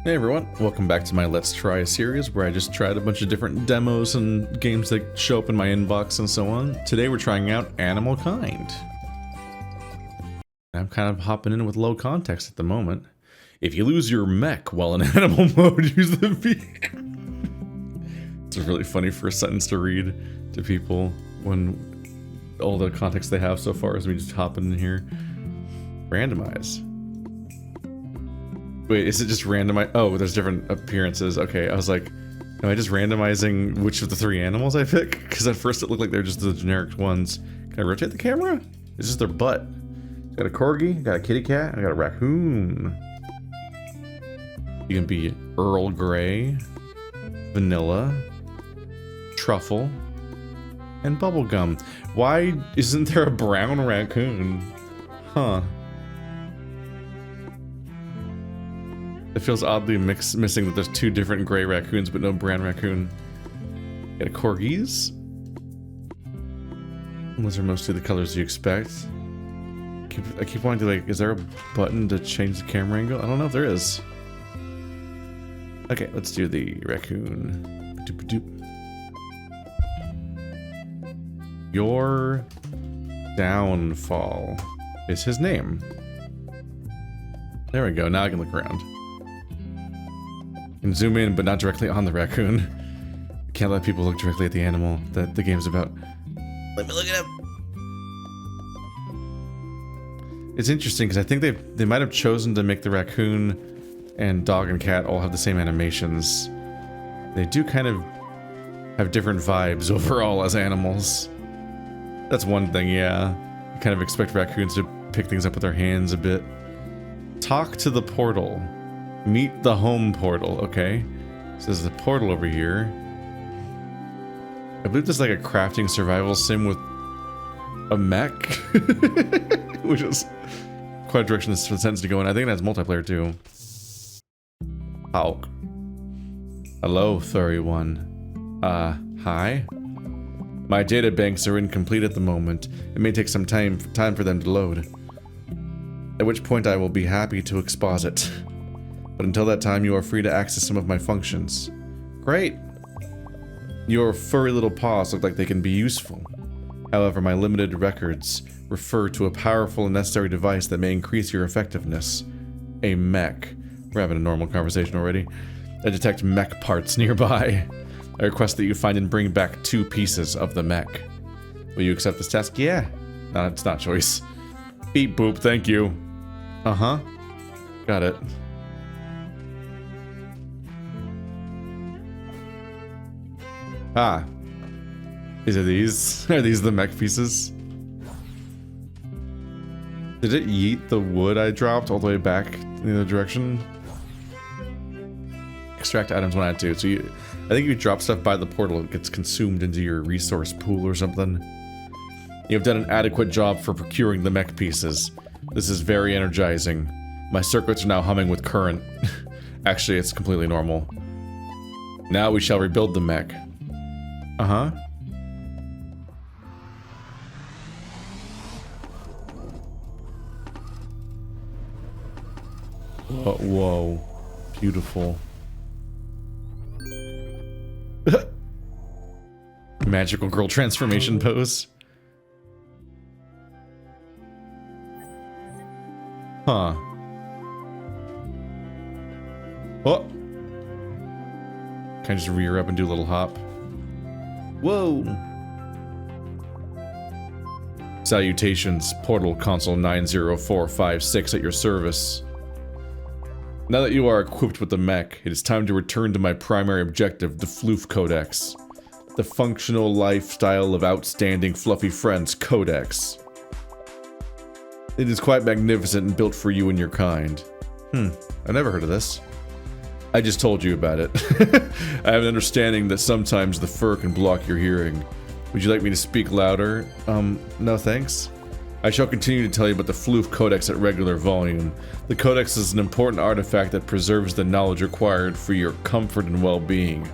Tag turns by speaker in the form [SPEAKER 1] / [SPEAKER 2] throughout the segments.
[SPEAKER 1] Hey everyone, welcome back to my Let's Try series where I just tried a bunch of different demos and games that show up in my inbox and so on. Today we're trying out Animalkind. I'm kind of hopping in with low context at the moment. If you lose your mech while in animal mode, use the vehicle. It's a really funny first sentence to read to people when all the context they have so far is me just hopping in here. Randomize. Wait, is it just randomize? Oh, there's different appearances. Okay, I was like, am I just randomizing which of the three animals I pick? Because at first it looked like they're just the generic ones. Can I rotate the camera? It's just their butt. Got a corgi, got a kitty cat, I got a raccoon. You can be Earl Grey, vanilla, truffle, and bubblegum. Why isn't there a brown raccoon? Huh. It feels oddly missing that there's two different gray raccoons but no brown raccoon. Got a corgis. Those are mostly the colors you expect. I keep wanting to, like, is there a button to change the camera angle? I don't know if there is. Okay, let's do the raccoon. Doop-a-doop. Your downfall is his name. There we go, now I can look around. And zoom in, but not directly on the raccoon. Can't let people look directly at the animal that the game's about. Let me look it up. It's interesting because I think they might have chosen to make the raccoon and dog and cat all have the same animations. They do kind of have different vibes overall as animals. That's one thing, yeah. You kind of expect raccoons to pick things up with their hands a bit. Talk to the portal. Meet the home portal, okay? So there's a portal over here. I believe there's like a crafting survival sim with a mech. Which is quite a direction this tends to go in. I think it has multiplayer too. Hulk. Hello, furry one. Hi? My data banks are incomplete at the moment. It may take some time for them to load. At which point I will be happy to exposit. But until that time, you are free to access some of my functions. Great! Your furry little paws look like they can be useful. However, my limited records refer to a powerful and necessary device that may increase your effectiveness. A mech. We're having a normal conversation already. I detect mech parts nearby. I request that you find and bring back 2 pieces of the mech. Will you accept this task? Yeah. No, it's not choice. Beep boop, thank you. Uh-huh. Got it. Ah. Is it these? Are these the mech pieces? Did it yeet the wood I dropped all the way back in the other direction? Extract items when I had to. So I think if you drop stuff by the portal, it gets consumed into your resource pool or something. You have done an adequate job for procuring the mech pieces. This is very energizing. My circuits are now humming with current. Actually, it's completely normal. Now we shall rebuild the mech. Uh-huh. Oh, whoa. Beautiful. Magical girl transformation pose. Huh. Oh! Can I just rear up and do a little hop? Whoa! Salutations, Portal Console 90456 at your service. Now that you are equipped with the mech, it is time to return to my primary objective, the Floof Codex. The functional lifestyle of outstanding fluffy friends, Codex. It is quite magnificent and built for you and your kind. I never heard of this. I just told you about it. I have an understanding that sometimes the fur can block your hearing. Would you like me to speak louder? No thanks. I shall continue to tell you about the Floof Codex at regular volume. The Codex is an important artifact that preserves the knowledge required for your comfort and well-being.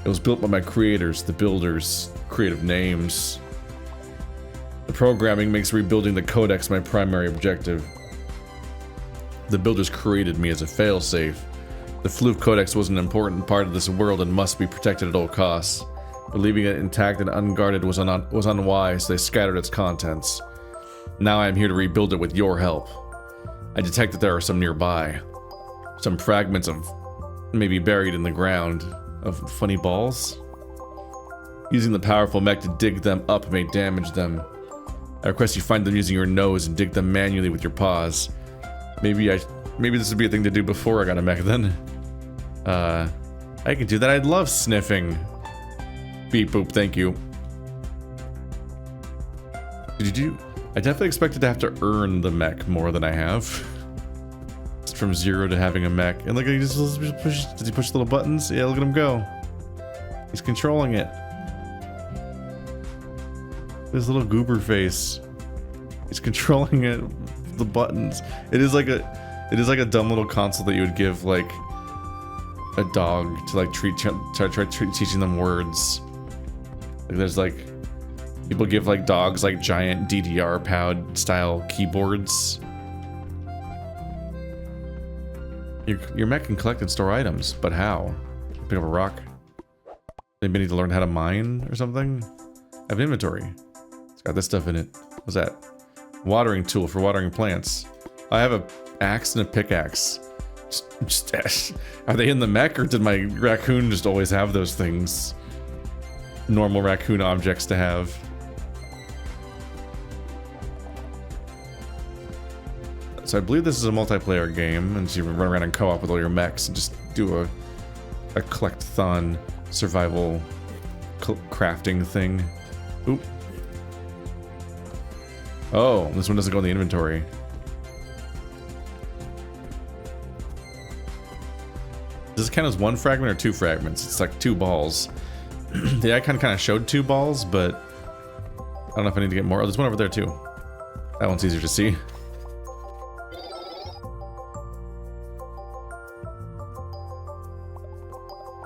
[SPEAKER 1] It was built by my creators, the builders, creative names. The programming makes rebuilding the Codex my primary objective. The builders created me as a failsafe. The floof codex was an important part of this world and must be protected at all costs. But leaving it intact and unguarded was unwise, so they scattered its contents. Now I am here to rebuild it with your help. I detect that there are some nearby. Some fragments of maybe buried in the ground of funny balls. Using the powerful mech to dig them up may damage them. I request you find them using your nose and dig them manually with your paws. Maybe this would be a thing to do before I got a mech then. I can do that. I'd love sniffing. Beep boop, thank you. I definitely expected to have to earn the mech more than I have. Just from 0 to having a mech. And look, does he push little buttons? Yeah, look at him go. He's controlling it. His little goober face. He's controlling it. The buttons. It is like a dumb little console that you would give like a dog to like try teaching them words. Like there's like people give like dogs like giant DDR pad style keyboards. Your mech can collect and store items, but how? Pick up a rock. Maybe need to learn how to mine or something. I have an inventory. It's got this stuff in it. What's that? Watering tool for watering plants. I have a axe and a pickaxe. Are they in the mech, or did my raccoon just always have those things? Normal raccoon objects to have. So I believe this is a multiplayer game, and so you run around in co-op with all your mechs and just do a collect-thon survival crafting thing. Oop. Oh, this one doesn't go in the inventory. Does it count as 1 fragment or 2 fragments? It's like 2 balls. The icon kind of showed 2 balls, but I don't know if I need to get more. Oh, there's one over there too. That one's easier to see.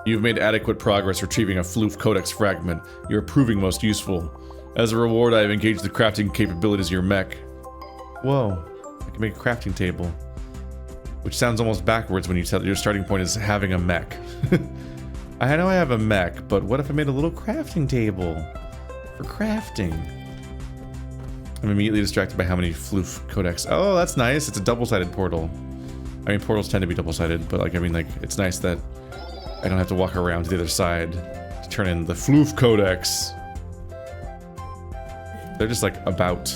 [SPEAKER 1] You've made adequate progress retrieving a floof codex fragment. You're proving most useful. As a reward, I have engaged the crafting capabilities of your mech. Whoa, I can make a crafting table. Which sounds almost backwards when you tell your starting point is having a mech. I know I have a mech, but what if I made a little crafting table for crafting? I'm immediately distracted by how many floof codex. Oh, that's nice. It's a double-sided portal. I mean, portals tend to be double-sided, but like, I mean, like, it's nice that I don't have to walk around to the other side to turn in the floof codex. They're just like about.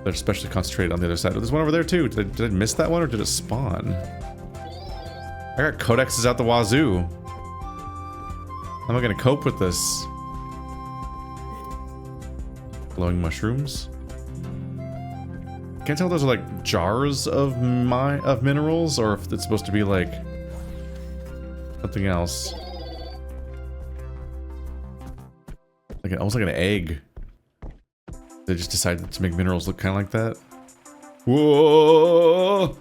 [SPEAKER 1] They're especially concentrated on the other side. Oh, there's one over there too. Did I miss that one, or did it spawn? I got codexes out the wazoo. How am I gonna cope with this? Glowing mushrooms. Can't tell if those are like jars of minerals, or if it's supposed to be like something else. Like almost like an egg. They just decided to make minerals look kind of like that. Whoa!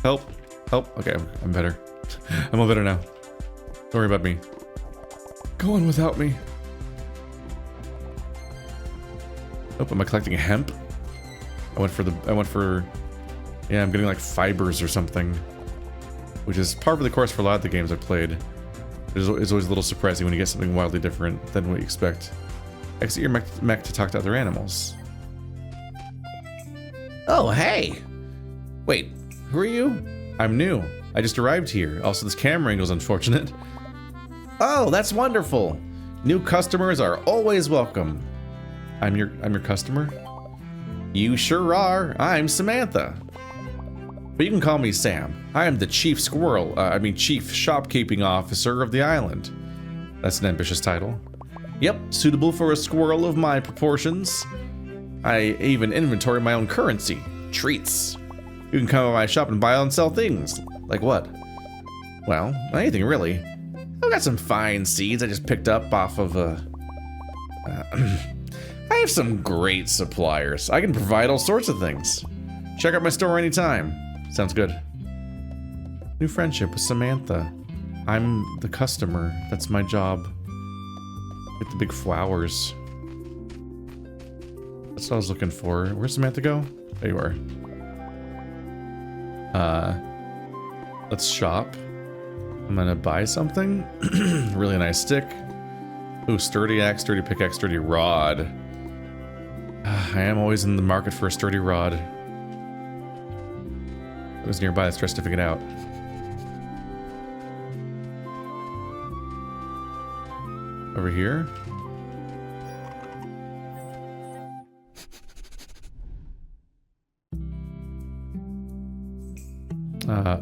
[SPEAKER 1] Help! Help! Okay, I'm better. I'm all better now. Don't worry about me. Go on without me. Oh, am I collecting hemp? I went for. Yeah, I'm getting like fibers or something, which is par for the course for a lot of the games I've played. It's always a little surprising when you get something wildly different than what you expect. Exit your mech to talk to other animals. Oh, hey! Wait, who are you? I'm new. I just arrived here. Also, this camera angle's unfortunate. Oh, that's wonderful. New customers are always welcome. I'm your customer? You sure are. I'm Samantha. But you can call me Sam. I am the chief chief shopkeeping officer of the island. That's an ambitious title. Yep, suitable for a squirrel of my proportions. I even inventory my own currency, treats. You can come to my shop and buy and sell things. Like what? Well, anything really. I've got some fine seeds I just picked up off of I have some great suppliers. I can provide all sorts of things. Check out my store anytime. Sounds good. New friendship with Samantha. I'm the customer. That's my job. Get the big flowers. That's what I was looking for. Where's Samantha go? There you are. Let's shop. I'm gonna buy something. Really nice stick. Ooh, sturdy axe, sturdy pickaxe, sturdy rod. I am always in the market for a sturdy rod. It was nearby, let's try sniffing it out. Over here.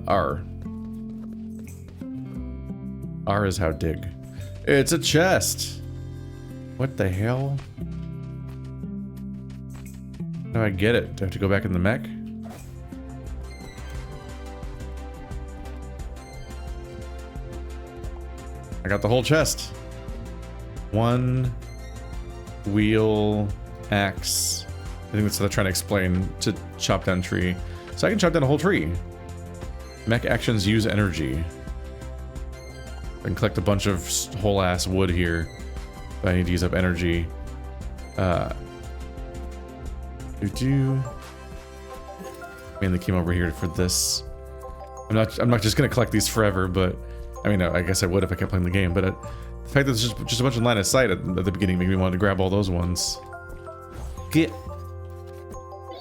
[SPEAKER 1] R. R is how dig. It's a chest! What the hell? How do I get it? Do I have to go back in the mech? I got the whole chest. One wheel axe. I think that's what they're trying to explain, to chop down tree. So I can chop down a whole tree. Mech actions use energy. I can collect a bunch of whole ass wood here, but I need to use up energy. Mainly came over here for this. I'm not just gonna collect these forever, but I mean, I guess I would if I kept playing the game. But the fact that there's just a bunch of line of sight at the beginning made me want to grab all those ones. Get.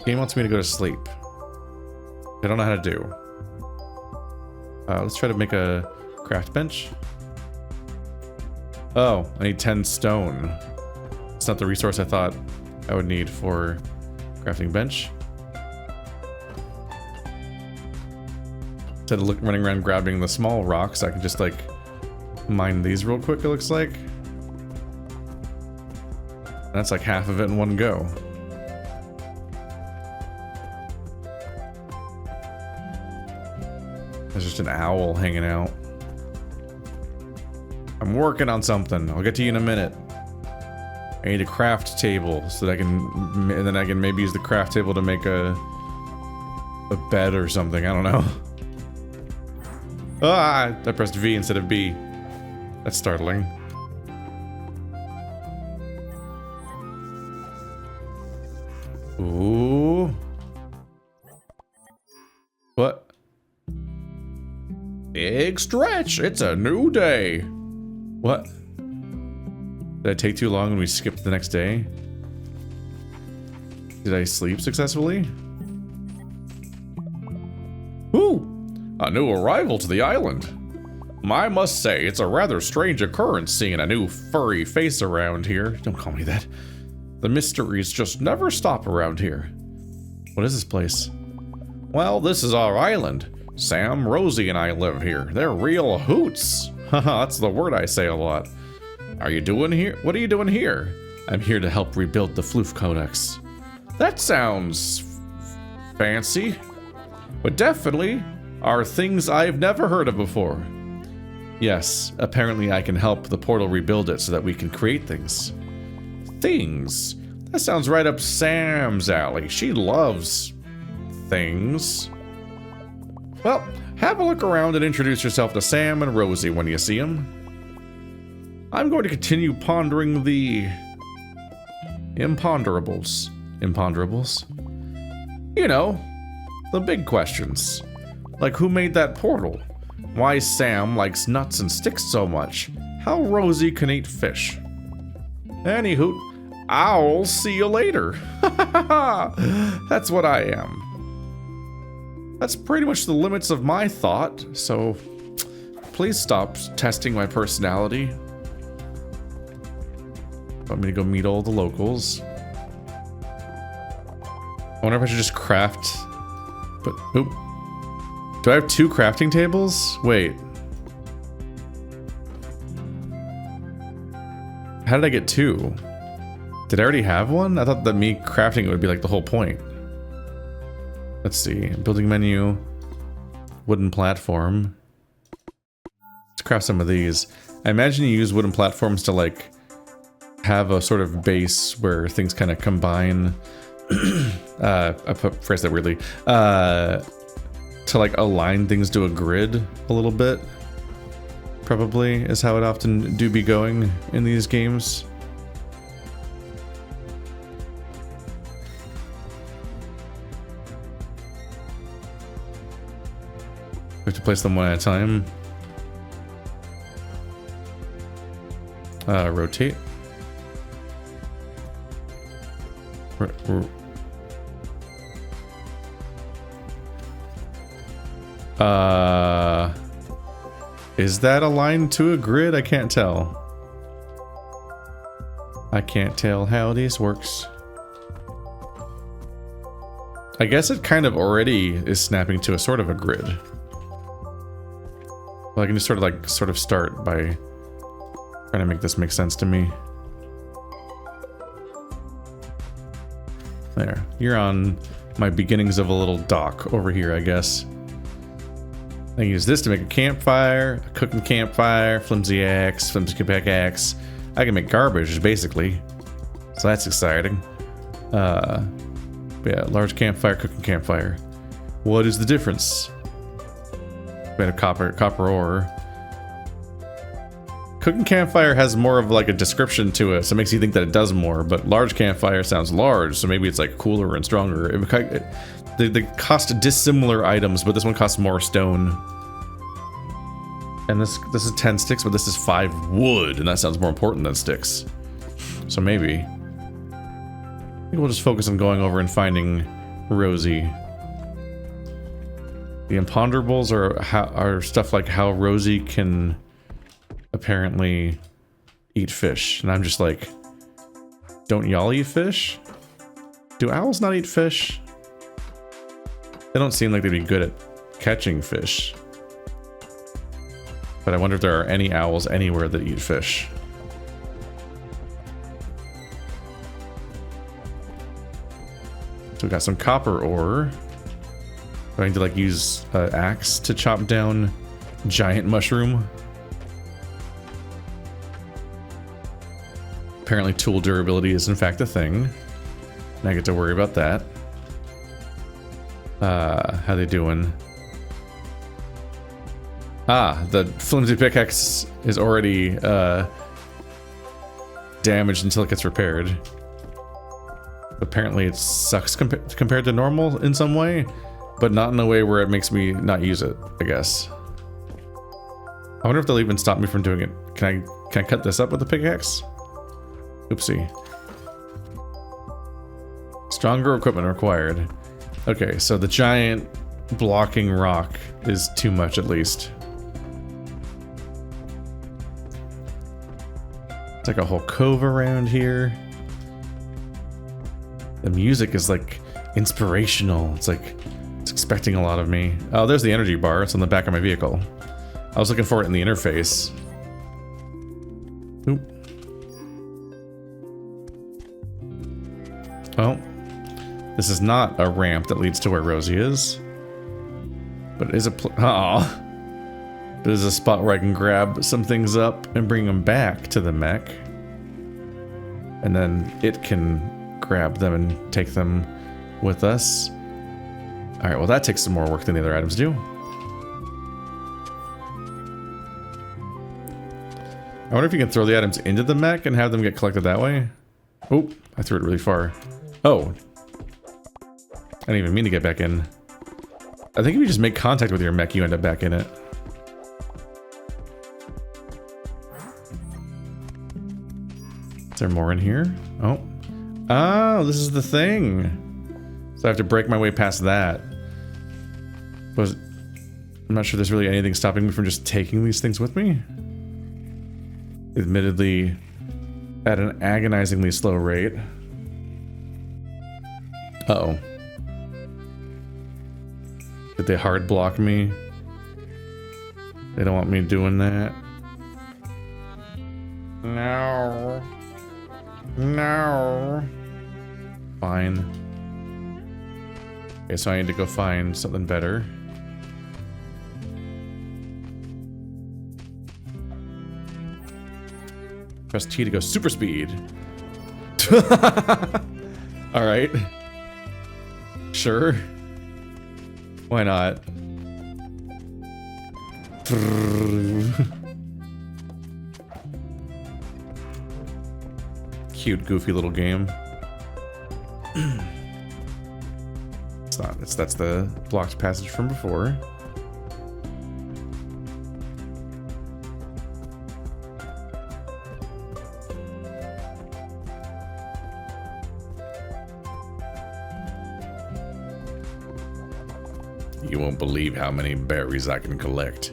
[SPEAKER 1] Game wants me to go to sleep. I don't know how to do. Let's try to make a craft bench. Oh, I need 10 stone. It's not the resource I thought I would need for crafting bench. Instead of running around grabbing the small rocks, I can just like mine these real quick, it looks like. And that's like half of it in one go. There's just an owl hanging out. I'm working on something. I'll get to you in a minute. I need a craft table so that I can, and then I can maybe use the craft table to make a bed or something. I don't know. Ah! I pressed V instead of B. That's startling. Ooh. What? Big stretch! It's a new day! What? Did I take too long and we skipped the next day? Did I sleep successfully? Ooh! A new arrival to the island. I must say, it's a rather strange occurrence seeing a new furry face around here. Don't call me that. The mysteries just never stop around here. What is this place? Well, this is our island. Sam, Rosie, and I live here. They're real hoots. Haha, that's the word I say a lot. Are you doing here? What are you doing here? I'm here to help rebuild the floof codex. That sounds fancy, but definitely are things I've never heard of before. Yes, apparently I can help the portal rebuild it so that we can create things. Things? That sounds right up Sam's alley. She loves things. Well, have a look around and introduce yourself to Sam and Rosie when you see them. I'm going to continue pondering the imponderables. Imponderables? You know, the big questions. Like who made that portal? Why Sam likes nuts and sticks so much? How Rosie can eat fish? Anywho, I'll see you later. That's what I am. That's pretty much the limits of my thought, so please stop testing my personality. Want me to go meet all the locals? I wonder if I should just craft. But, oop. Do I have 2 crafting tables? Wait. How did I get 2? Did I already have one? I thought that me crafting it would be like the whole point. Let's see. Building menu. Wooden platform. Let's craft some of these. I imagine you use wooden platforms to like have a sort of base where things kind of combine. I phrased that weirdly. To like align things to a grid a little bit. Probably is how it often do be going in these games. have to place them one at a time. Rotate. Is that aligned to a grid? I can't tell. I can't tell how this works. I guess it kind of already is snapping to a sort of a grid. Well, I can just sort of start by trying to make this make sense to me. There. You're on my beginnings of a little dock over here, I guess. I can use this to make a campfire, a cooking campfire, flimsy axe, flimsy pickaxe. I can make garbage, basically. So that's exciting. Yeah, large campfire, cooking campfire. What is the difference? Made of copper ore. Cooking campfire has more of like a description to it, so it makes you think that it does more, but large campfire sounds large, so maybe it's like cooler and stronger. They cost dissimilar items, but this one costs more stone. And this is 10 sticks, but this is 5 wood, and that sounds more important than sticks. So maybe. I think we'll just focus on going over and finding Rosie. The imponderables are stuff like how Rosie can apparently eat fish. And I'm just like, don't y'all eat fish? Do owls not eat fish? They don't seem like they'd be good at catching fish. But I wonder if there are any owls anywhere that eat fish. So we got some copper ore. Do I need to like use an axe to chop down giant mushroom? Apparently tool durability is in fact a thing. And I get to worry about that. How they doing? The flimsy pickaxe is already damaged until it gets repaired. Apparently it sucks compared to normal in some way, but not in a way where it makes me not use it, I guess. I wonder if they'll even stop me from doing it. Can I cut this up with the pickaxe? Oopsie. Stronger equipment required. Okay, so the giant blocking rock is too much at least. It's like a whole cove around here. The music is like inspirational. It's like it's expecting a lot of me. Oh, there's the energy bar. It's on the back of my vehicle. I was looking for it in the interface. Oop. Well, this is not a ramp that leads to where Rosie is. But it is a there's a spot where I can grab some things up and bring them back to the mech. And then it can grab them and take them with us. Alright, well that takes some more work than the other items do. I wonder if you can throw the items into the mech and have them get collected that way. Oh, I threw it really far. Oh. I didn't even mean to get back in. I think if you just make contact with your mech, you end up back in it. Is there more in here? Oh. Oh, this is the thing. So I have to break my way past that. I'm not sure there's really anything stopping me from just taking these things with me. Admittedly, at an agonizingly slow rate. Uh-oh. Did they hard block me? They don't want me doing that. No. No. Fine. Okay, so I need to go find something better. Press T to go super speed. Alright. Sure. Why not? Cute, goofy little game. It's not. That's the blocked passage from before. You won't believe how many berries I can collect.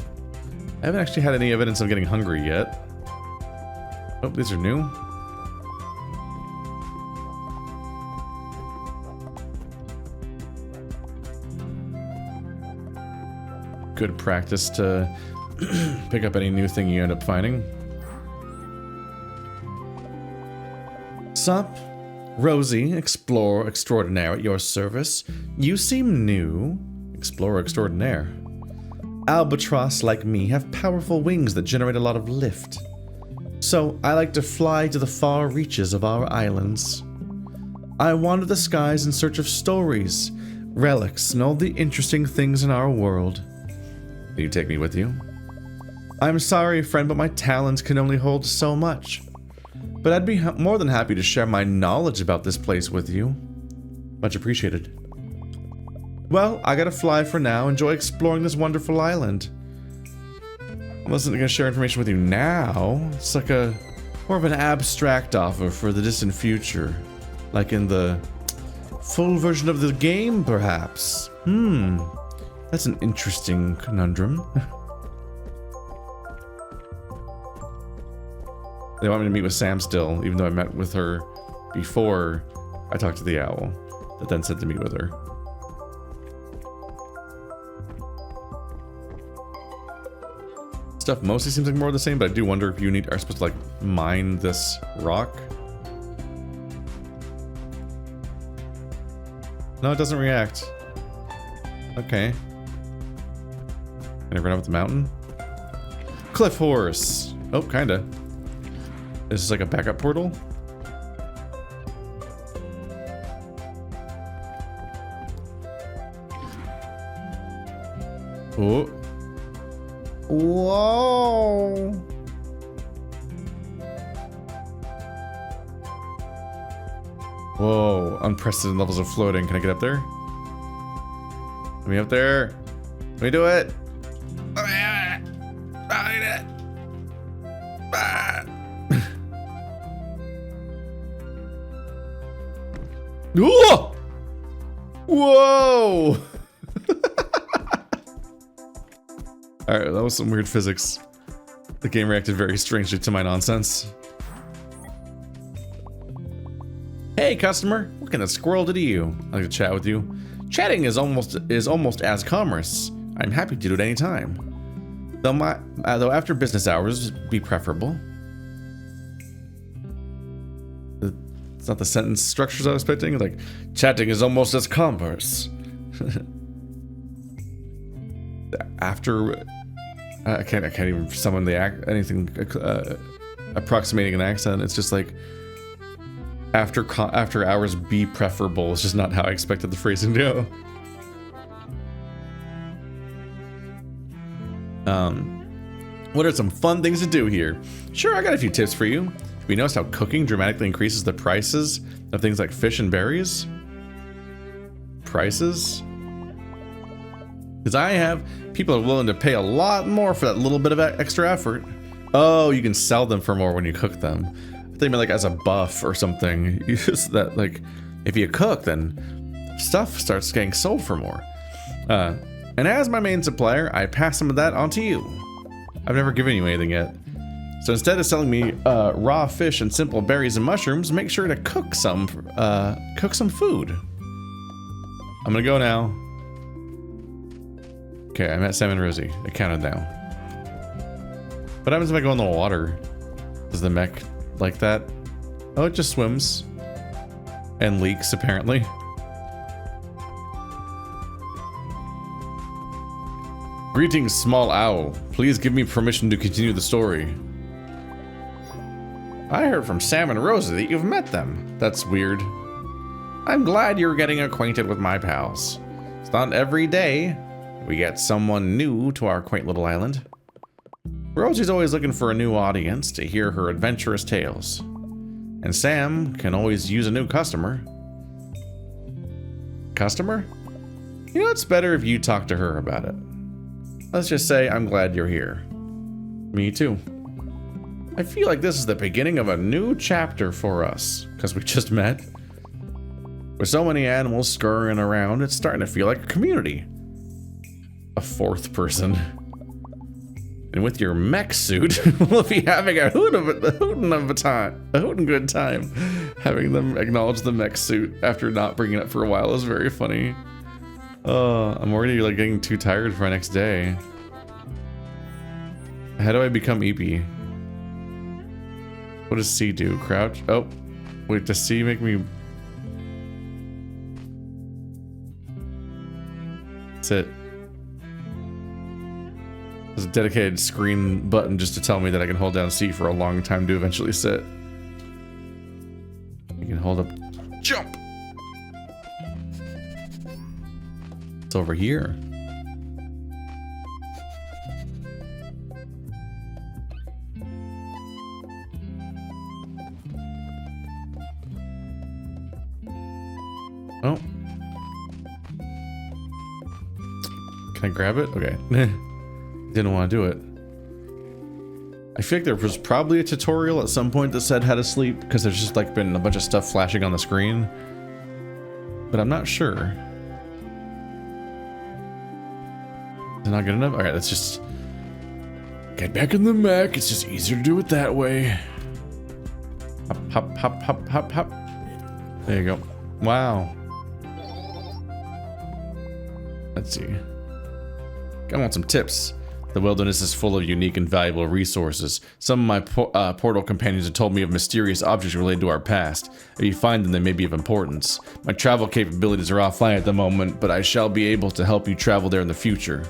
[SPEAKER 1] I haven't actually had any evidence of getting hungry yet. Oh, these are new. Good practice to pick up any new thing you end up finding. Sup? Rosie, explorer extraordinaire at your service. You seem new. Explorer extraordinaire. Albatross like me have powerful wings that generate a lot of lift. So I like to fly to the far reaches of our islands. I wander the skies in search of stories, relics, and all the interesting things in our world. Can you take me with you? I'm sorry, friend, but my talents can only hold so much. But I'd be more than happy to share my knowledge about this place with you. Much appreciated. Well, I gotta fly for now. Enjoy exploring this wonderful island. I wasn't gonna share information with you now. It's like more of an abstract offer for the distant future. Like in the full version of the game, perhaps. That's an interesting conundrum. They want me to meet with Sam still, even though I met with her before I talked to the owl, that then said to meet with her. Stuff mostly seems like more of the same, but I do wonder if you are supposed to like mine this rock. No, it doesn't react. Okay. Can I run up the mountain? Cliff horse. Oh, kinda. This is like a backup portal. Oh. Whoa. Whoa. Unprecedented levels of floating. Can I get up there? Let me up there. Let me do it. Whoa! Whoa! Alright, that was some weird physics. The game reacted very strangely to my nonsense. Hey, customer! What kind of squirrel did you? I'd like to chat with you. Chatting is almost as commerce. I'm happy to do it anytime. Though after business hours be preferable. It's not the sentence structures I was expecting. Like, chatting is almost as commerce. After, I can't even summon the anything approximating an accent. It's just like after hours be preferable. It's just not how I expected the phrasing to go. What are some fun things to do here? Sure, I got a few tips for you. Have you noticed how cooking dramatically increases the prices of things like fish and berries? Prices? Because I have people are willing to pay a lot more for that little bit of extra effort. Oh, you can sell them for more when you cook them. I think like as a buff or something. You just that like if you cook, then stuff starts getting sold for more. And as my main supplier, I pass some of that on to you. I've never given you anything yet. So instead of selling me raw fish and simple berries and mushrooms, make sure to cook some food. I'm gonna go now. Okay, I'm at Sam and Rosie. It counted now. What happens if I go in the water? Does the mech like that? Oh, it just swims. And leaks, apparently. Greetings, small owl. Please give me permission to continue the story. I heard from Sam and Rosie that you've met them. That's weird. I'm glad you're getting acquainted with my pals. It's not every day we get someone new to our quaint little island. Rosie's always looking for a new audience to hear her adventurous tales. And Sam can always use a new customer. Customer? You know, it's better if you talk to her about it. Let's just say I'm glad you're here. Me too. I feel like this is the beginning of a new chapter for us, because we just met. With so many animals scurrying around, it's starting to feel like a community. a fourth person. And with your mech suit, we'll be having a hootin' good time. Having them acknowledge the mech suit after not bringing it up for a while is very funny. I'm already like getting too tired for my next day. How do I become EP? What does C do? Crouch? Oh, wait, does C make me... Sit. There's a dedicated screen button just to tell me that I can hold down C for a long time to eventually sit. You can hold up... Jump! It's over here. Oh. Can I grab it? Okay. Didn't want to do it. I feel like there was probably a tutorial at some point that said how to sleep, because there's just like been a bunch of stuff flashing on the screen. But I'm not sure. Is it not good enough? Alright, let's just get back in the mech. It's just easier to do it that way. Hop, hop, hop, hop, hop, hop. There you go. Wow. Let's see. I want some tips. The wilderness is full of unique and valuable resources. Some of my portal companions have told me of mysterious objects related to our past. If you find them, they may be of importance. My travel capabilities are offline at the moment, but I shall be able to help you travel there in the future.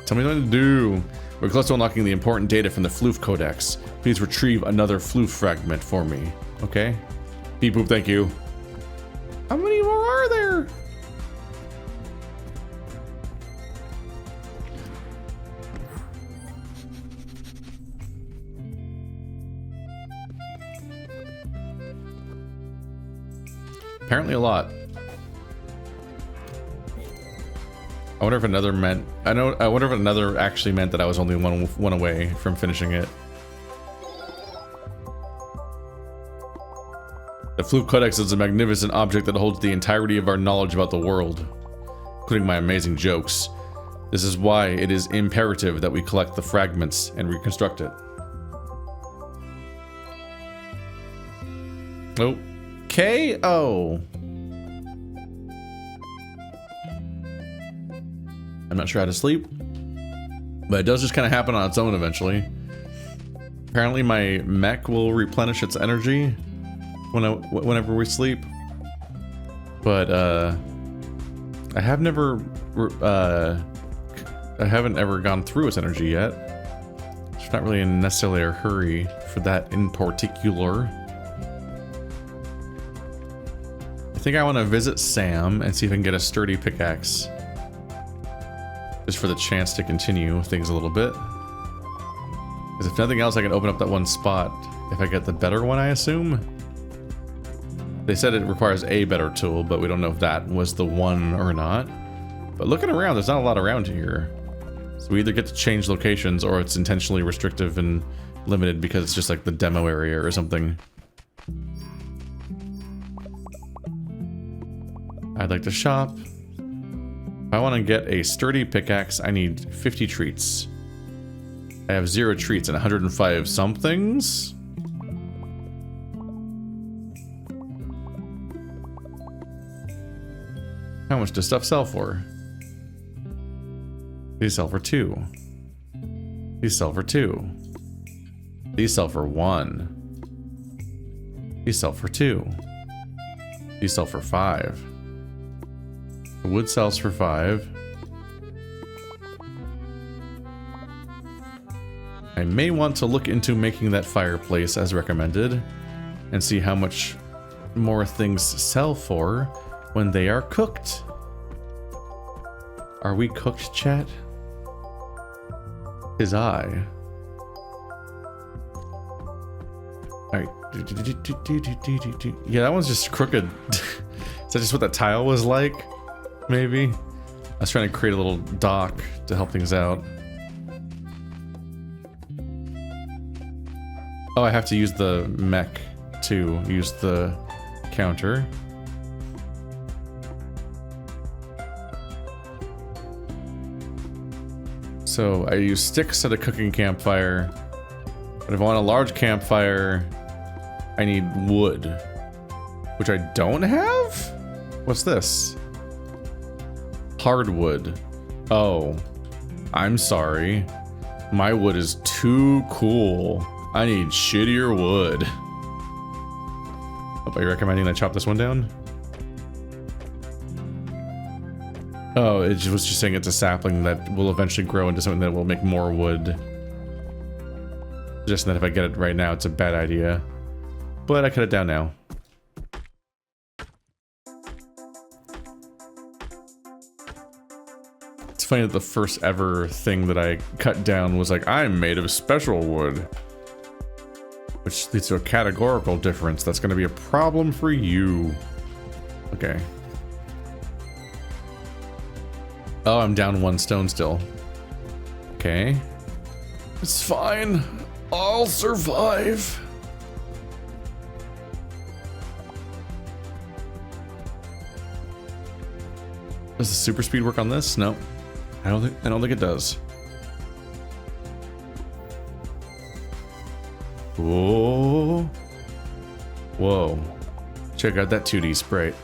[SPEAKER 1] Tell me what to do. We're close to unlocking the important data from the floof codex. Please retrieve another floof fragment for me. Okay? Beep boop, thank you. How many more are there? Apparently a lot. I wonder if another meant... I wonder if another actually meant that I was only one away from finishing it. The floof codex is a magnificent object that holds the entirety of our knowledge about the world, including my amazing jokes. This is why it is imperative that we collect the fragments and reconstruct it. Oh. KO. I'm not sure how to sleep, but it does just kind of happen on its own eventually. Apparently my mech will replenish its energy whenever we sleep, but I haven't ever gone through its energy yet. It's not really necessarily a hurry for that in particular. I think I want to visit Sam and see if I can get a sturdy pickaxe. Just for the chance to continue things a little bit. Because if nothing else, I can open up that one spot if I get the better one, I assume. They said it requires a better tool, but we don't know if that was the one or not. But looking around, there's not a lot around here. So we either get to change locations or it's intentionally restrictive and limited because it's just like the demo area or something. I'd like to shop. If I want to get a sturdy pickaxe, I need 50 treats. I have 0 treats and 105 somethings. How much does stuff sell for? These sell for 2. These sell for 2. These sell for 1. These sell for 2. These sell for 5. The wood sells for 5. I may want to look into making that fireplace as recommended and see how much more things sell for when they are cooked. Are we cooked, chat? 'Tis I. Alright. Yeah, that one's just crooked. Is that just what that tile was like? Maybe? I was trying to create a little dock to help things out. Oh, I have to use the mech to use the counter. So I use sticks at a cooking campfire. But if I want a large campfire, I need wood. Which I don't have? What's this? Hardwood. Oh. I'm sorry. My wood is too cool. I need shittier wood. Oh, are you recommending I chop this one down? Oh, it was just saying it's a sapling that will eventually grow into something that will make more wood. Just that if I get it right now, it's a bad idea. But I cut it down now. It's funny that the first ever thing that I cut down was like, I'm made of special wood. Which leads to a categorical difference. That's going to be a problem for you. Okay. Oh, I'm down 1 stone still. Okay. It's fine. I'll survive. Does the super speed work on this? No. I don't think it does. Whoa. Whoa. Check out that 2D sprite.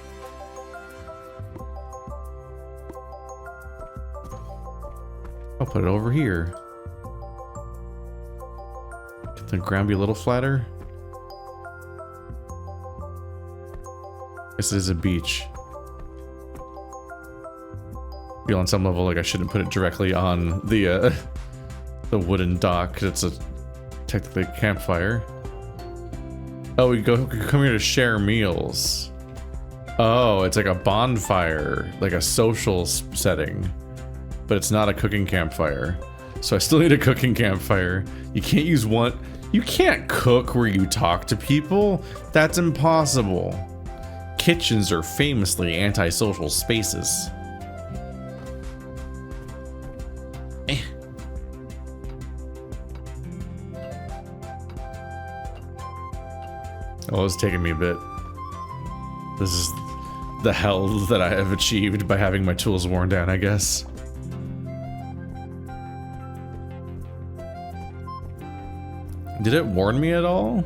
[SPEAKER 1] I'll put it over here. Can the ground be a little flatter? This is a beach. Feel on some level like I shouldn't put it directly on the wooden dock because it's a technically a campfire. Oh, we come here to share meals. Oh, it's like a bonfire, like a social setting, but it's not a cooking campfire. So I still need a cooking campfire. You can't use one. You can't cook where you talk to people. That's impossible. Kitchens are famously antisocial spaces. Oh, it's taking me a bit. This is the hell that I have achieved by having my tools worn down, I guess. Did it warn me at all?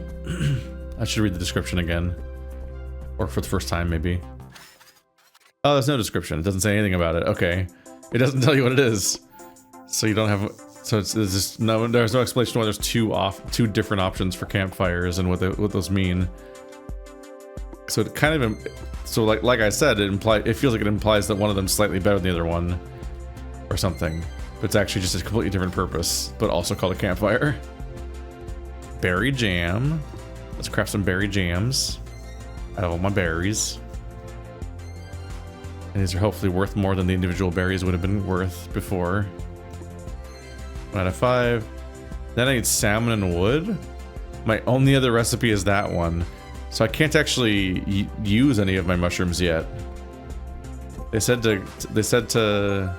[SPEAKER 1] I should read the description again. Or for the first time, maybe. Oh, there's no description. It doesn't say anything about it. Okay. It doesn't tell you what it is. So you don't have... So it's just no. There's no explanation why there's two different options for campfires and what those mean. So it kind of, so like I said, it feels like it implies that one of them's slightly better than the other one, or something. But it's actually just a completely different purpose, but also called a campfire. Berry jam. Let's craft some berry jams out of all my berries. And these are hopefully worth more than the individual berries would have been worth before. 1 out of 5. Then I need salmon and wood. My only other recipe is that one. So I can't actually use any of my mushrooms yet. They said to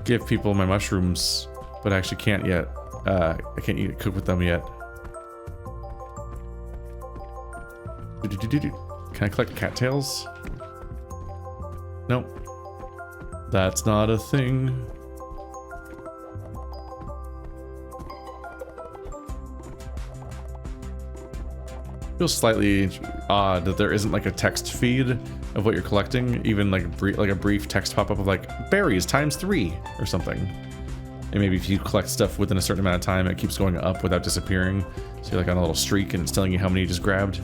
[SPEAKER 1] give people my mushrooms, but I actually can't yet. I can't cook with them yet. Can I collect cattails? Nope. That's not a thing. Feels slightly odd that there isn't like a text feed of what you're collecting, even like a brief text pop-up of like berries ×3 or something. And maybe if you collect stuff within a certain amount of time, it keeps going up without disappearing. So you're like on a little streak and it's telling you how many you just grabbed.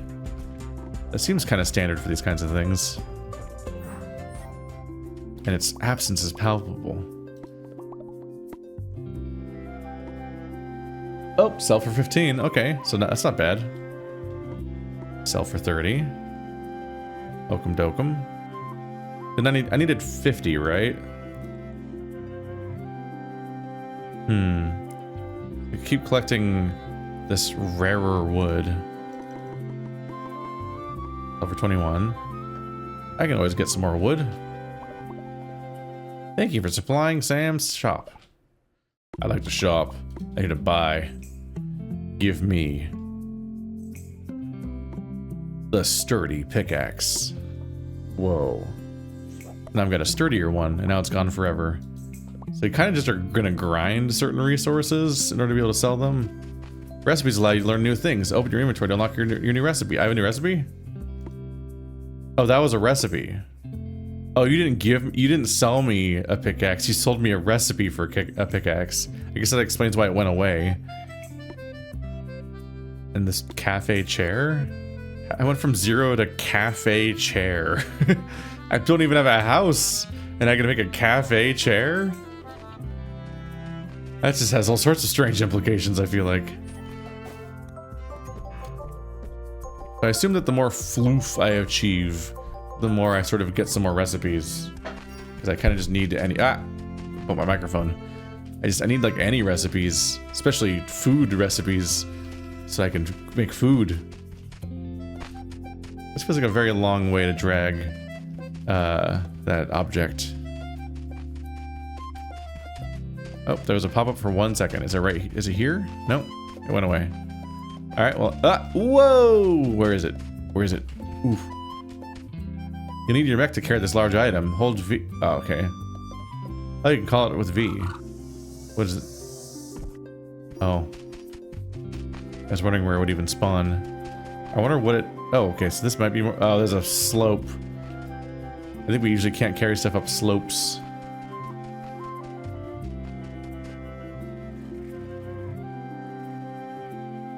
[SPEAKER 1] That seems kind of standard for these kinds of things. And its absence is palpable. Oh, sell for 15. Okay, so that's not bad. Sell for 30. Okum dokum. And I needed 50, right? I keep collecting this rarer wood. Sell for 21. I can always get some more wood. Thank you for supplying Sam's shop. I like to shop. I need to buy. Give me the sturdy pickaxe. Whoa. Now I've got a sturdier one, and now it's gone forever. So you kind of just are gonna grind certain resources in order to be able to sell them. Recipes allow you to learn new things. Open your inventory to unlock your new recipe. I have a new recipe? Oh, that was a recipe. Oh, you didn't sell me a pickaxe. You sold me a recipe for a pickaxe. I guess that explains why it went away. And this cafe chair? I went from 0 to cafe chair. I don't even have a house, and I can make a cafe chair? That just has all sorts of strange implications, I feel like. I assume that the more floof I achieve, the more I sort of get some more recipes. Because I kind of just need any... Oh, my microphone. I need like any recipes, especially food recipes, so I can make food. This feels like a very long way to drag that object. Oh, there was a pop-up for 1 second. Is it here? No, it went away. All right, well, whoa! Where is it? Where is it? Oof. You need your mech to carry this large item. Hold V. Oh, okay. Oh, you can call it with V. What is it? Oh. I was wondering where it would even spawn. I wonder what it... Oh, okay, so this might be more... Oh, there's a slope. I think we usually can't carry stuff up slopes.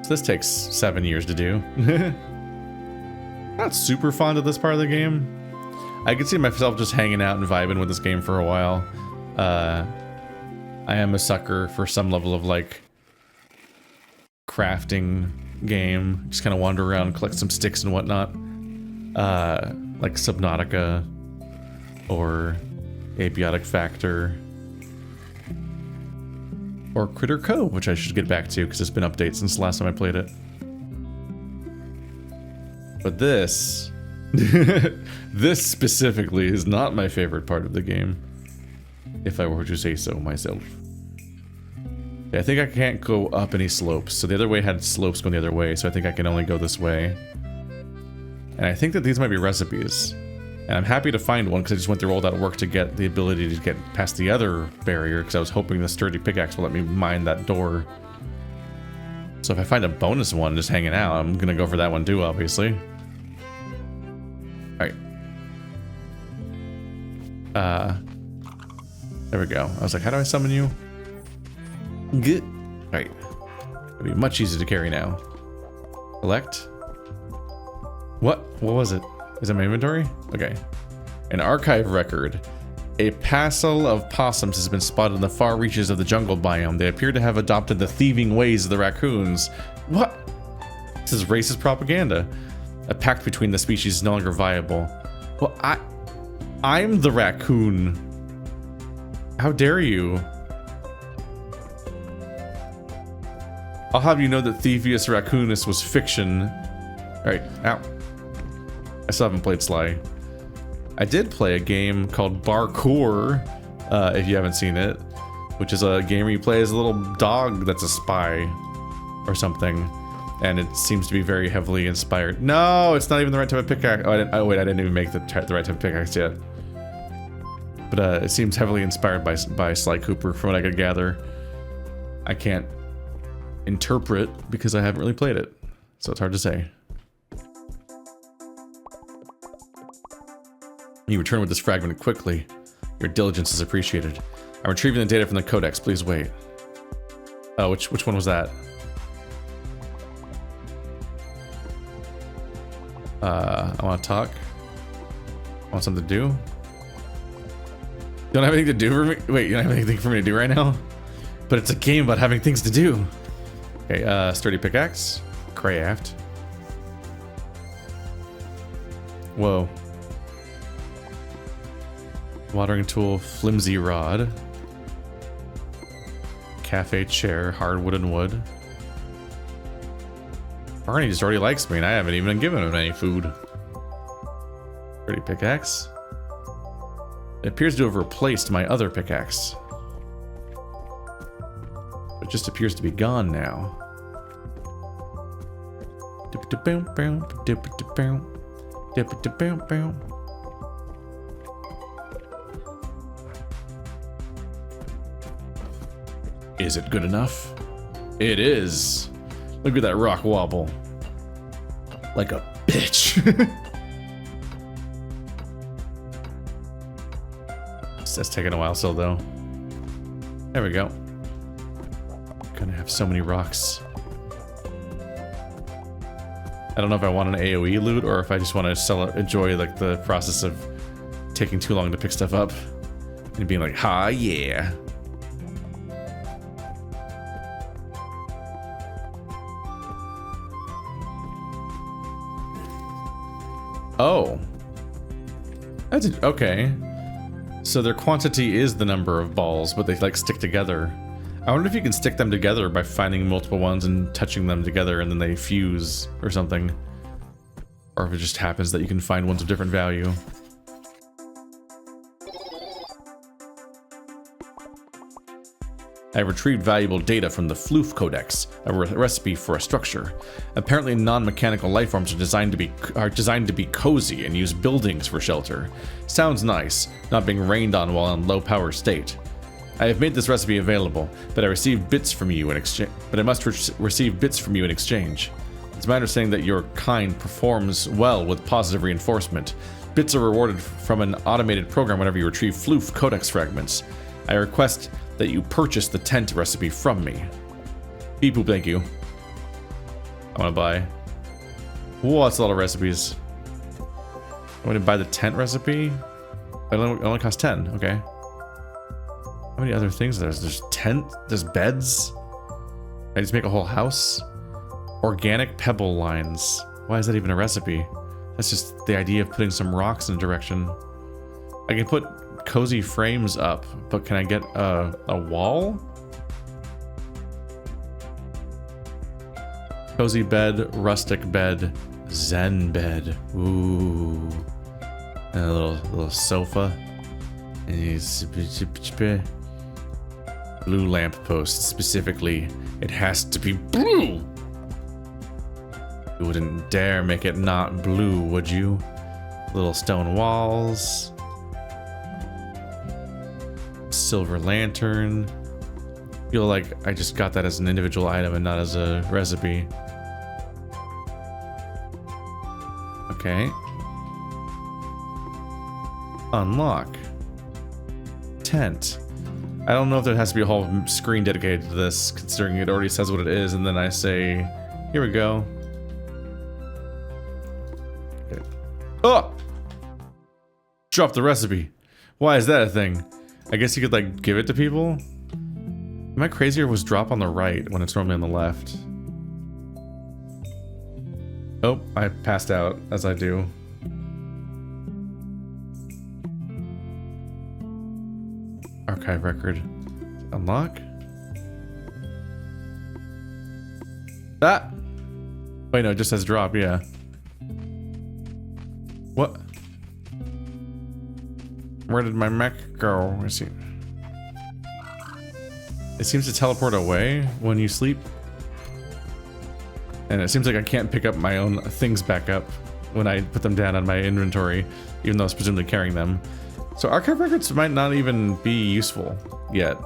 [SPEAKER 1] So this takes 7 years to do. Not super fond of this part of the game. I could see myself just hanging out and vibing with this game for a while. I am a sucker for some level of, like, crafting game. Just kind of wander around, collect some sticks and whatnot. Like Subnautica or Abiotic Factor or Critter Cove, which I should get back to because it's been updated since the last time I played it. But this this specifically is not my favorite part of the game, if I were to say so myself. I think I can't go up any slopes, so the other way had slopes going the other way, so I think I can only go this way. And I think that these might be recipes. And I'm happy to find one because I just went through all that work to get the ability to get past the other barrier because I was hoping the sturdy pickaxe will let me mine that door. So if I find a bonus one just hanging out, I'm gonna go for that one too, obviously. Alright. There we go. I was like, how do I summon you? Good. Alright. It'll be much easier to carry now. Select. What? What was it? Is it my inventory? Okay. An archive record. A passel of possums has been spotted in the far reaches of the jungle biome. They appear to have adopted the thieving ways of the raccoons. What? This is racist propaganda. A pact between the species is no longer viable. Well, I'm the raccoon. How dare you? I'll have you know that Thievius Raccoonus was fiction. Alright, ow. I still haven't played Sly. I did play a game called Parkour, if you haven't seen it, which is a game where you play as a little dog that's a spy or something, and it seems to be very heavily inspired. No, it's not even the right type of pickaxe. Oh, wait, I didn't even make the right type of pickaxe yet. But it seems heavily inspired by Sly Cooper, from what I could gather. I can't interpret because I haven't really played it, so it's hard to say. You return with this fragment quickly. Your diligence is appreciated. I'm retrieving the data from the codex. Please wait. Oh, which one was that? I want to talk. I want something to do. You don't have anything to do for me? Wait, you don't have anything for me to do right now? But it's a game about having things to do. Okay, sturdy pickaxe. Craft. Whoa. Watering tool, flimsy rod. Cafe chair, hard wooden wood. Barney just already likes me and I haven't even given him any food. Pretty pickaxe. It appears to have replaced my other pickaxe. It just appears to be gone now. Is it good enough? It is. Look at that rock wobble. Like a bitch. That's taking a while still, though. There we go. Gonna have so many rocks. I don't know if I want an AoE loot or if I just want to enjoy like the process of taking too long to pick stuff up and being like, ha, yeah. Oh. That's okay. So their quantity is the number of balls, but they like stick together. I wonder if you can stick them together by finding multiple ones and touching them together and then they fuse or something. Or if it just happens that you can find ones of different value. I retrieved valuable data from the floof codex, a recipe for a structure. Apparently, non-mechanical life forms are designed to be cozy and use buildings for shelter. Sounds nice, not being rained on while in low power state. I have made this recipe available, but I received bits from you in exchange. But I must receive bits from you in exchange. It's my understanding that your kind performs well with positive reinforcement. Bits are rewarded from an automated program whenever you retrieve floof codex fragments. I request that you purchase the tent recipe from me. Beep boop, thank you. I want to buy. Whoa, that's a lot of recipes. I want to buy the tent recipe. It only costs 10. Okay. How many other things there's tent? There's beds. I just make a whole house. Organic pebble lines. Why is that even a recipe? That's just the idea of putting some rocks in a direction. I can put cozy frames up, but can I get a wall? Cozy bed, rustic bed, zen bed. Ooh. And a little sofa. And blue lamppost specifically. It has to be blue. You wouldn't dare make it not blue, would you? Little stone walls. Silver lantern. Feel like I just got that as an individual item and not as a recipe. Okay. Unlock. Tent. I don't know if there has to be a whole screen dedicated to this, considering it already says what it is, and then I say, here we go. Okay. Oh! Drop the recipe. Why is that a thing? I guess you could, like, give it to people? Am I crazy or was drop on the right when it's normally on the left? Oh, I passed out, as I do. Archive record. Unlock? Ah! Wait, no, it just says drop, yeah. What? Where did my mech go? I see. It seems to teleport away when you sleep. And it seems like I can't pick up my own things back up when I put them down on my inventory, even though I was presumably carrying them. So archive records might not even be useful yet.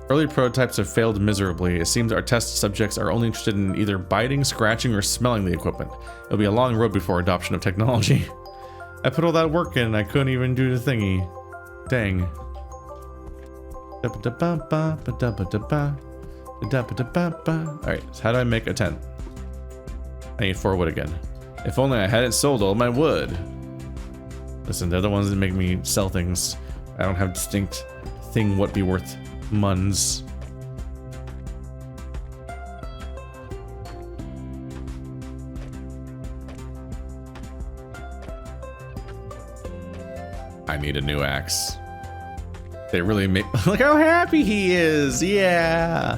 [SPEAKER 1] Early prototypes have failed miserably. It seems our test subjects are only interested in either biting, scratching, or smelling the equipment. It'll be a long road before adoption of technology. I put all that work in and I couldn't even do the thingy. Dang. Alright, so how do I make a tent? I need 4 wood again. If only I hadn't sold all my wood. Listen, they're the ones that make me sell things. I don't have distinct thing what be worth muns. I need a new axe. They really make... Look how happy he is! Yeah!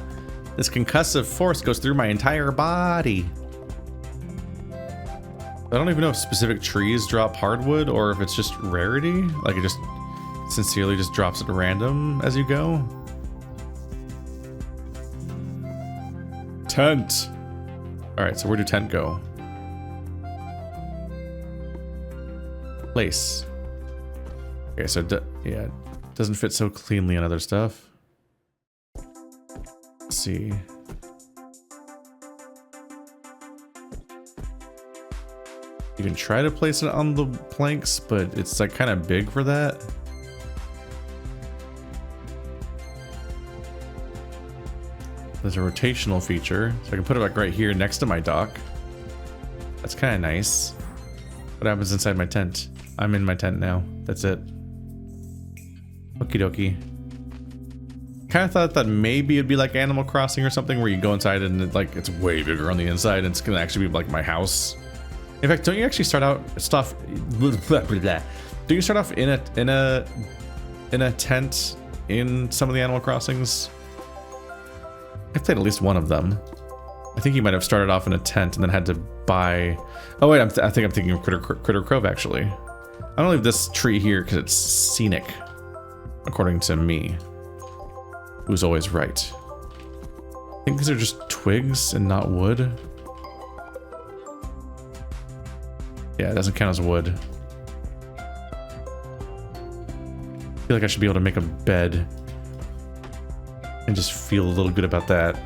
[SPEAKER 1] This concussive force goes through my entire body. I don't even know if specific trees drop hardwood or if it's just rarity. Like it just sincerely just drops at random as you go. Tent! Alright, so where do tent go? Place. Okay, so yeah, doesn't fit so cleanly on other stuff. Let's see. You can try to place it on the planks, but it's like kind of big for that. There's a rotational feature, so I can put it like right here next to my dock. That's kind of nice. What happens inside my tent? I'm in my tent now. That's it. Okie dokie. Kind of thought that maybe it'd be like Animal Crossing or something where you go inside and it's way bigger on the inside and it's gonna actually be like my house. In fact, don't you actually start out stuff? Do you start off in a tent in some of the Animal Crossings? I've played at least one of them. I think you might have started off in a tent and then had to buy. Oh wait, I think I'm thinking of Critter Cove actually. I don't leave this tree here because it's scenic, according to me, who's always right. I think these are just twigs and not wood. Yeah, it doesn't count as wood. I feel like I should be able to make a bed and just feel a little good about that.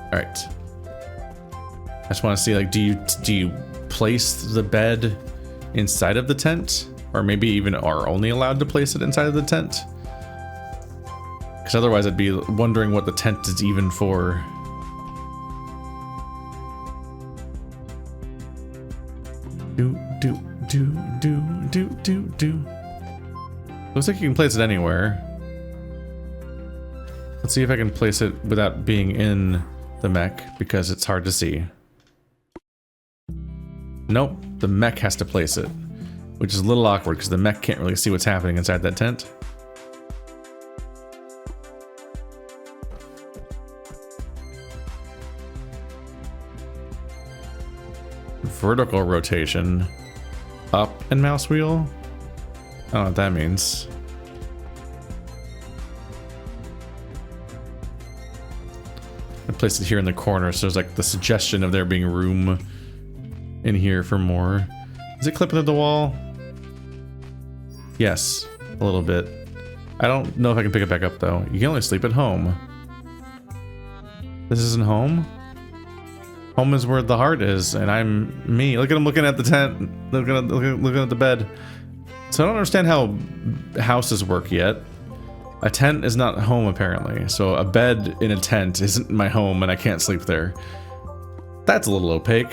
[SPEAKER 1] All right. I just want to see, like, do you place the bed inside of the tent? Or maybe even are only allowed to place it inside of the tent? Because otherwise I'd be wondering what the tent is even for. Looks like you can place it anywhere. Let's see if I can place it without being in the mech, because it's hard to see. Nope, the mech has to place it. Which is a little awkward because the mech can't really see what's happening inside that tent. Vertical rotation. Up and mouse wheel? I don't know what that means. I placed it here in the corner, so there's like the suggestion of there being room in here for more. Is it clipping to the wall? Yes, a little bit. I don't know if I can pick it back up though. You can only sleep at home. This isn't home? Home is where the heart is, and I'm me. Look at him looking at the tent, looking at the bed. So I don't understand how houses work yet. A tent is not home apparently, so a bed in a tent isn't my home and I can't sleep there. That's a little opaque.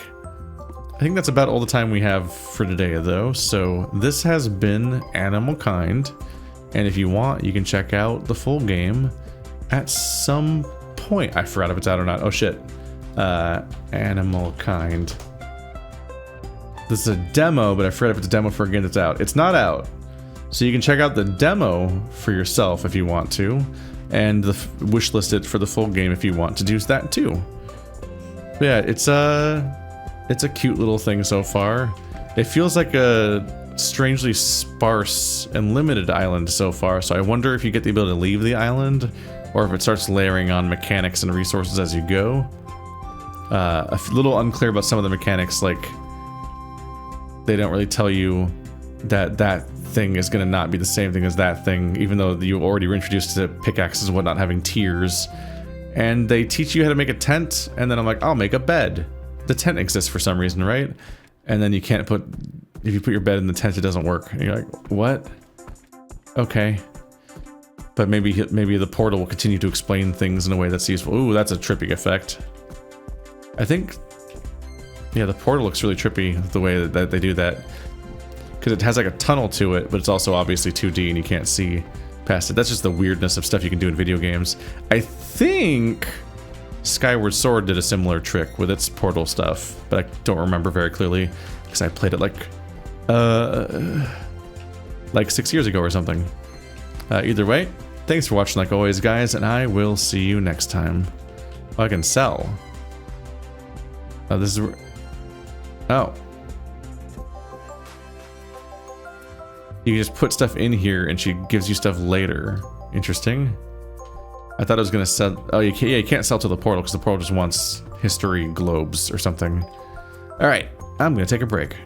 [SPEAKER 1] I think that's about all the time we have for today though, so this has been Animalkind, and if you want, you can check out the full game at some point. I forgot if it's out or not. Oh shit. Animalkind. This is a demo, but I forgot if it's a demo for a game that's out. It's not out. So you can check out the demo for yourself if you want to, and wishlist it for the full game if you want to do that too. But yeah, it's a cute little thing so far. It feels like a strangely sparse and limited island so far, so I wonder if you get the ability to leave the island, or if it starts layering on mechanics and resources as you go. A little unclear about some of the mechanics, like they don't really tell you that that thing is going to not be the same thing as that thing, even though you already were introduced to pickaxes and whatnot having tiers. And they teach you how to make a tent, and then I'm like, I'll make a bed. The tent exists for some reason, right? And then you can't put, if you put your bed in the tent, it doesn't work. And you're like, what? Okay. But maybe the portal will continue to explain things in a way that's useful. Ooh, that's a trippy effect. I think, yeah, the portal looks really trippy the way that they do that. Because it has like a tunnel to it, but it's also obviously 2D and you can't see past it. That's just the weirdness of stuff you can do in video games. I think Skyward Sword did a similar trick with its portal stuff, but I don't remember very clearly because I played it like 6 years ago or something. Either way, thanks for watching like always, guys, and I will see you next time. Oh, I can sell. This is... Oh. You can just put stuff in here and she gives you stuff later. Interesting. I thought it was gonna sell... Oh, you can't sell to the portal because the portal just wants history globes or something. All right, I'm gonna take a break.